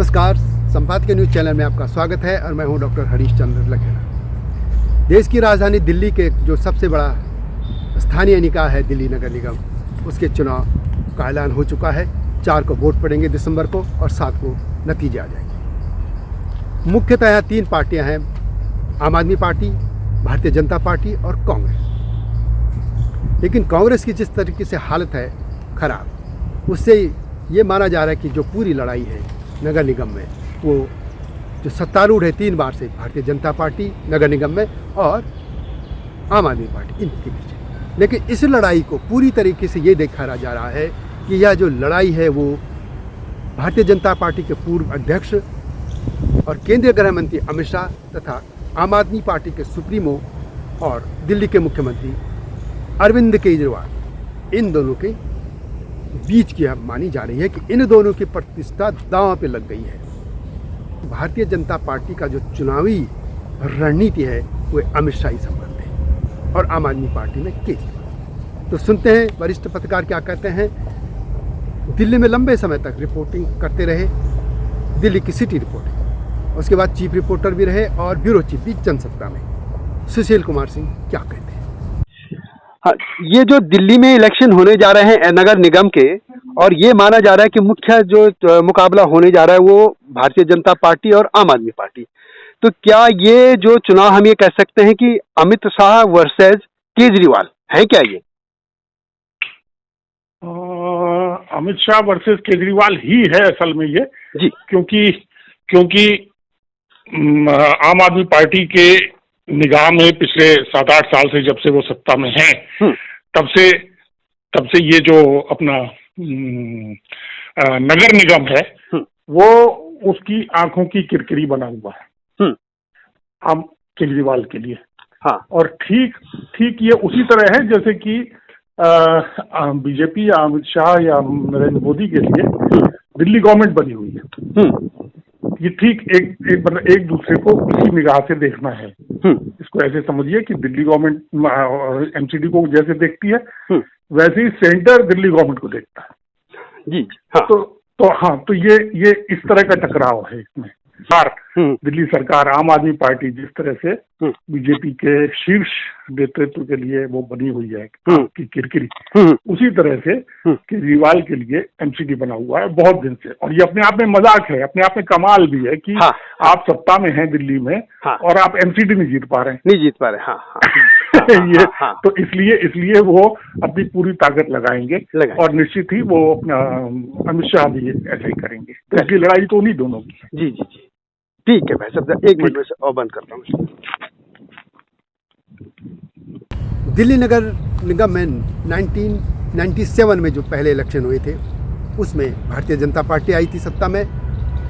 नमस्कार, संपादकीय news channel में आपका स्वागत है और मैं हूं डॉक्टर हरीश चंद्र लखेड़ा। देश की राजधानी दिल्ली के जो सबसे बड़ा स्थानीय निकाय है दिल्ली नगर निगम, उसके चुनाव का ऐलान हो चुका है। 4 को वोट पड़ेंगे दिसंबर को और 7 को नतीजे आ जाएंगे। मुख्यतः यहाँ 3 पार्टियाँ हैं, आम आदमी पार्टी, भारतीय जनता पार्टी और कांग्रेस। लेकिन कांग्रेस की जिस तरीके से हालत है खराब, उससे ये माना जा रहा है कि जो पूरी लड़ाई है नगर निगम में, वो जो सत्तारूढ़ है 3 बार से भारतीय जनता पार्टी नगर निगम में और आम आदमी पार्टी, इनके बीच। लेकिन इस लड़ाई को पूरी तरीके से ये देखा जा रहा है कि यह जो लड़ाई है वो भारतीय जनता पार्टी के पूर्व अध्यक्ष और केंद्रीय गृह मंत्री अमित शाह तथा आम आदमी पार्टी के सुप्रीमो और दिल्ली के मुख्यमंत्री अरविंद केजरीवाल, इन दोनों के बीच की मानी जा रही है कि इन दोनों की प्रतिष्ठा दांव पे लग गई है। भारतीय जनता पार्टी का जो चुनावी रणनीति है वो अमित शाही संबंध है और आम आदमी पार्टी में केजरीवाल। तो सुनते हैं वरिष्ठ पत्रकार क्या कहते हैं। दिल्ली में लंबे समय तक रिपोर्टिंग करते रहे, दिल्ली की सिटी रिपोर्टिंग, उसके बाद चीफ रिपोर्टर भी रहे और ब्यूरो चीफ भी जनसत्ता में। सुशील कुमार सिंह क्या कहते हैं। हाँ, ये जो दिल्ली में इलेक्शन होने जा रहे हैं नगर निगम के, और ये माना जा रहा है कि मुख्य जो मुकाबला होने जा रहा है वो भारतीय जनता पार्टी और आम आदमी पार्टी। तो क्या ये जो चुनाव हम ये कह सकते हैं कि अमित शाह वर्सेस केजरीवाल है क्या ये? अमित शाह वर्सेस केजरीवाल ही है असल में ये जी, क्योंकि आम आदमी पार्टी के निगाह में पिछले 7-8 साल से, जब से वो सत्ता में हैं, तब से ये जो अपना नगर निगम है वो उसकी आंखों की किरकिरी बना हुआ है आम केजरीवाल के लिए। हाँ। और ठीक ये उसी तरह है जैसे कि बीजेपी या अमित शाह या नरेंद्र मोदी के लिए दिल्ली गवर्नमेंट बनी हुई है। ये ठीक एक दूसरे को इसी निगाह से देखना है। इसको ऐसे समझिए कि दिल्ली गवर्नमेंट एमसीडी को जैसे देखती है, वैसे ही सेंटर दिल्ली गवर्नमेंट को देखता है। जी, हाँ। तो ये इस तरह का टकराव है इसमें। दिल्ली सरकार, आम आदमी पार्टी जिस तरह से बीजेपी के शीर्ष नेतृत्व के लिए वो बनी हुई है की किरकिरी, उसी तरह से केजरीवाल के लिए एमसीडी बना हुआ है बहुत दिन से। और ये अपने आप में मजाक है, अपने आप में कमाल भी है कि आप सत्ता में हैं दिल्ली में और आप एमसीडी नहीं जीत पा रहे। ये तो इसलिए वो अपनी पूरी ताकत लगाएंगे और निश्चित ही वो अपना अमित शाह भी ऐसा ही करेंगे। तो इसलिए लड़ाई तो उन्हीं दोनों की। जी जी जी, ठीक है भाई साहब, 1 मिनट में से और बंद करता हूँ। दिल्ली नगर निगम में 1997 में जो पहले इलेक्शन हुए थे उसमें भारतीय जनता पार्टी आई थी सत्ता में,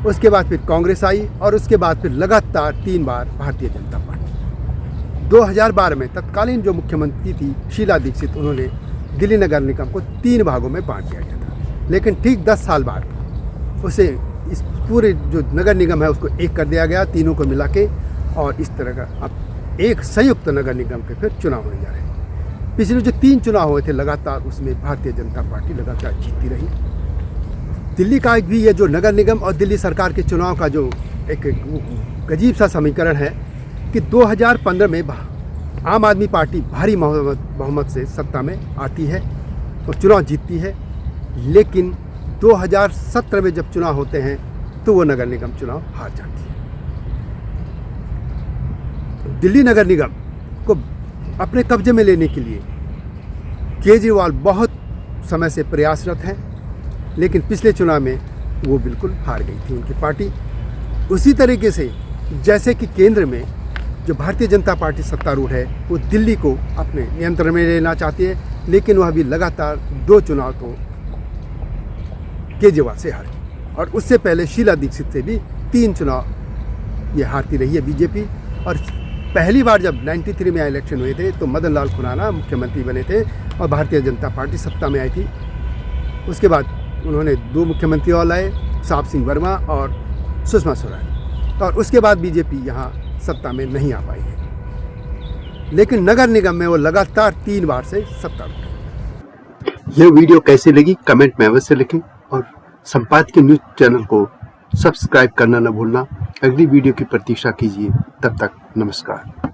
उसके बाद फिर कांग्रेस आई और उसके बाद फिर लगातार 3 बार भारतीय जनता पार्टी। 2012 में तत्कालीन जो मुख्यमंत्री थी शीला दीक्षित, उन्होंने दिल्ली नगर निगम को 3 भागों में बांट दिया गया था। लेकिन ठीक 10 साल बाद उसे इस पूरे जो नगर निगम है उसको एक कर दिया गया, तीनों को मिला के, और इस तरह का अब एक संयुक्त नगर निगम के फिर चुनाव होने जा रहे हैं। पिछले जो 3 चुनाव हुए थे लगातार, उसमें भारतीय जनता पार्टी लगातार जीतती रही। दिल्ली का भी ये जो नगर निगम और दिल्ली सरकार के चुनाव का जो एक अजीब सा समीकरण है कि 2015 में आम आदमी पार्टी भारी बहुमत से सत्ता में आती है और चुनाव जीतती है, लेकिन 2017 में जब चुनाव होते हैं तो वो नगर निगम चुनाव हार जाती है। दिल्ली नगर निगम को अपने कब्जे में लेने के लिए केजरीवाल बहुत समय से प्रयासरत हैं, लेकिन पिछले चुनाव में वो बिल्कुल हार गई थी उनकी पार्टी। उसी तरीके से जैसे कि केंद्र में जो भारतीय जनता पार्टी सत्तारूढ़ है वो दिल्ली को अपने नियंत्रण में लेना चाहती है, लेकिन वह भी लगातार 2 चुनाव तो केजरीवाल से हारी और उससे पहले शीला दीक्षित से भी 3 चुनाव ये हारती रही है बीजेपी। और पहली बार जब 93 में इलेक्शन हुए थे तो मदन लाल खुराना मुख्यमंत्री बने थे और भारतीय जनता पार्टी सत्ता में आई थी। उसके बाद उन्होंने 2 मुख्यमंत्री और लाए, साप सिंह वर्मा और सुषमा स्वराज, और उसके बाद बीजेपी यहाँ सत्ता में नहीं आ पाई है। लेकिन नगर निगम में वो लगातार 3 बार से सत्ता में। यह वीडियो कैसी लगी कमेंट में अवश्य लिखें और संपादकीय न्यूज़ चैनल को सब्सक्राइब करना न भूलना। अगली वीडियो की प्रतीक्षा कीजिए। तब तक नमस्कार।